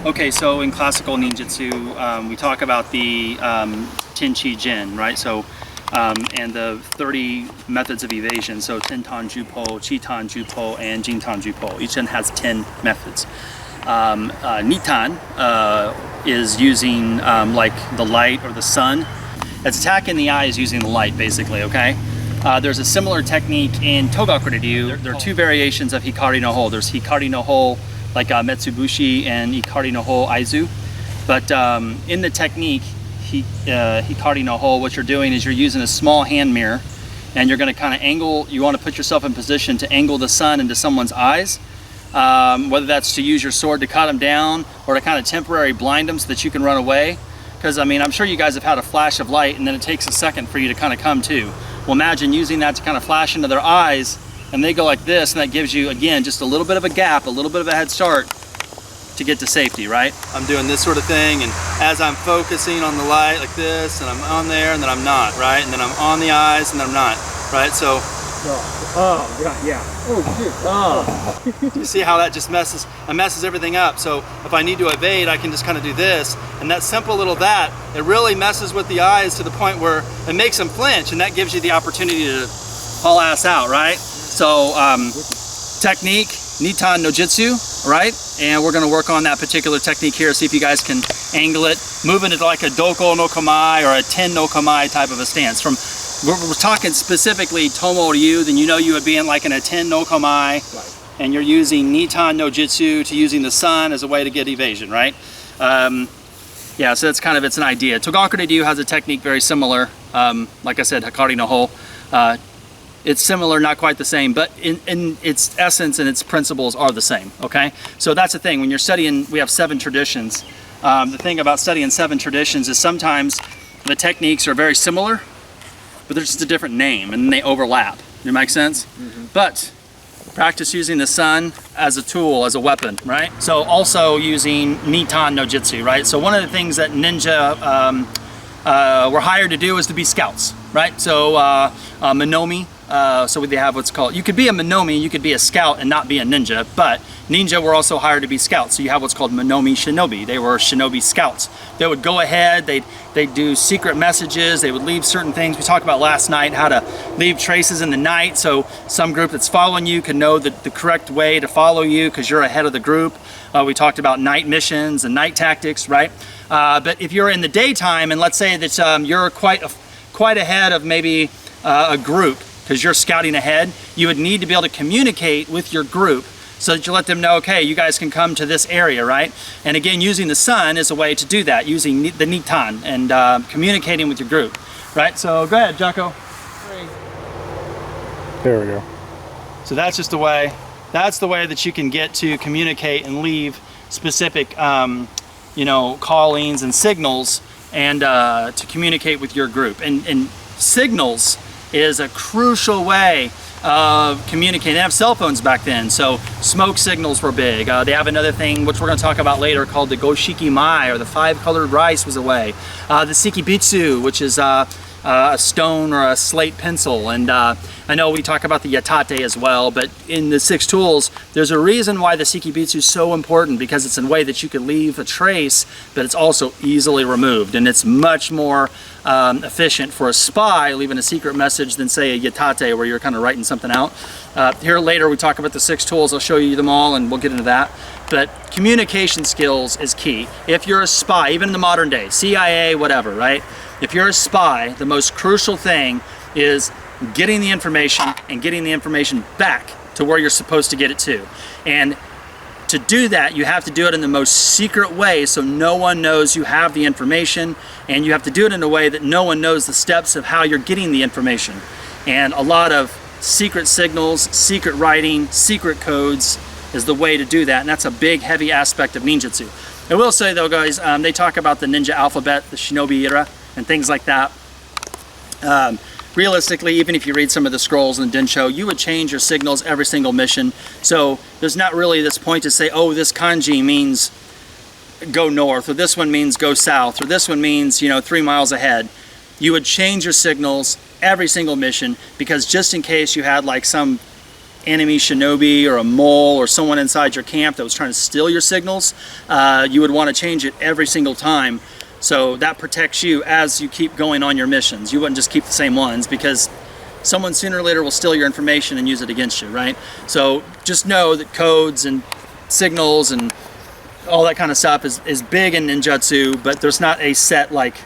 Okay, so in classical ninjutsu, we talk about the TenChiJin, right? So, and the 30 methods of evasion. So Tenton-jupo, Chiton-jupo, and Jinton-jupo. Each one has 10 methods. Nitton is using like the light or the sun. It's attacking the eyes using the light, basically, okay? There's a similar technique in Togakure-ryu. There are two variations of Hikari-no-ho. There's Hikari-no-ho, like Metsubushi, and Hikari-no-ho Aizu. But in the technique, Hikari-no-ho, what you're doing is you're using a small hand mirror, and you're going to kind of angle, you want to put yourself in position to angle the sun into someone's eyes, whether that's to use your sword to cut them down or to kind of temporarily blind them so that you can run away. Because, I mean, I'm sure you guys have had a flash of light and then it takes a second for you to kind of come to. Well, imagine using that to kind of flash into their eyes, and they go like this, and that gives you, again, just a little bit of a gap, a little bit of a head start to get to safety, right? I'm doing this sort of thing, and as I'm focusing on the light like this, and I'm on there, and then I'm not, right? And then I'm on the eyes, and then I'm not, right? So, yeah. Oh, shit. Oh. you see how that just messes everything up. So if I need to evade, I can just kind of do this, and that simple little it really messes with the eyes to the point where it makes them flinch, and that gives you the opportunity to haul ass out, right? So technique, Nitton-no-jutsu, right? And we're going to work on that particular technique here, see if you guys can angle it, move into like a doko no kamai or a ten no kamai type of a stance. We're talking specifically Tomo-ryu, then you know you would be in like in a ten no kamai, right. And you're using Nitton-no-jutsu to using the sun as a way to get evasion, right? Yeah, so that's kind of, it's an idea. Togakure-ryu has a technique very similar. Like I said, Hikari-no-ho. It's similar, not quite the same, but in its essence and its principles are the same, okay? So that's the thing, when you're studying, we have 7 traditions. The thing about studying 7 traditions is sometimes the techniques are very similar, but they're just a different name and they overlap. Does that make sense? Mm-hmm. But practice using the sun as a tool, as a weapon, right? So also using Nitton-no-jutsu, right? So one of the things that ninja were hired to do is to be scouts, right? So Minomi, so they have what's called, you could be a Minomi, you could be a scout and not be a ninja, but ninja were also hired to be scouts. So you have what's called Minomi Shinobi. They were shinobi scouts. They would go ahead, they'd do secret messages, they would leave certain things. We talked about last night how to leave traces in the night, so some group that's following you can know the correct way to follow you because you're ahead of the group. We talked about night missions and night tactics, right? But if you're in the daytime and let's say that you're quite ahead of maybe a group because you're scouting ahead, you would need to be able to communicate with your group so that you let them know, okay, you guys can come to this area, right? And again, using the sun is a way to do that, using the Nitton and communicating with your group, right? So go ahead, Jocko. There we go. So that's just the way, that's the way that you can get to communicate and leave specific, you know, callings and signals and to communicate with your group. And signals is a crucial way of communicating. They have cell phones back then, so smoke signals were big. They have another thing, which we're going to talk about later, called the Goshiki Mai, or the 5-colored rice was a way. The Sikibitsu, which is a stone or a slate pencil, and I know we talk about the yatate as well, but in the 6 tools, there's a reason why the Sikibitsu is so important, because it's a way that you can leave a trace, but it's also easily removed, and it's much more efficient for a spy leaving a secret message than say a yatate where you're kind of writing something out. Here later we talk about the 6 tools, I'll show you them all and we'll get into that. But communication skills is key. If you're a spy, even in the modern day, CIA, whatever, right? If you're a spy, the most crucial thing is getting the information and getting the information back to where you're supposed to get it to. And to do that, you have to do it in the most secret way so no one knows you have the information, and you have to do it in a way that no one knows the steps of how you're getting the information. And a lot of secret signals, secret writing, secret codes is the way to do that, and that's a big, heavy aspect of ninjutsu. I will say though, guys, they talk about the ninja alphabet, the shinobi era, and things like that. Realistically, even if you read some of the scrolls in the Densho, you would change your signals every single mission. So there's not really this point to say, oh, this kanji means go north, or this one means go south, or this one means, you know, 3 miles ahead. You would change your signals every single mission, because just in case you had like some enemy shinobi or a mole or someone inside your camp that was trying to steal your signals, you would want to change it every single time. So that protects you as you keep going on your missions. You wouldn't just keep the same ones, because someone sooner or later will steal your information and use it against you, right? So just know that codes and signals and all that kind of stuff is big in ninjutsu, but there's not a set, like,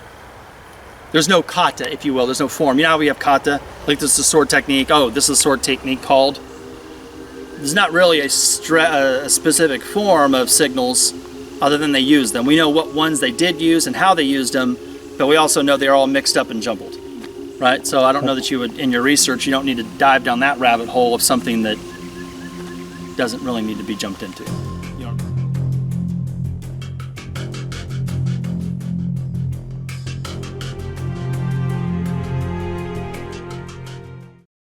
there's no kata, if you will. There's no form. You know how we have kata? Like, this is a sword technique. Oh, this is a sword technique called. There's not really a specific form of signals other than they use them. We know what ones they did use and how they used them, but we also know they're all mixed up and jumbled, right? So I don't know that you would, in your research, you don't need to dive down that rabbit hole of something that doesn't really need to be jumped into.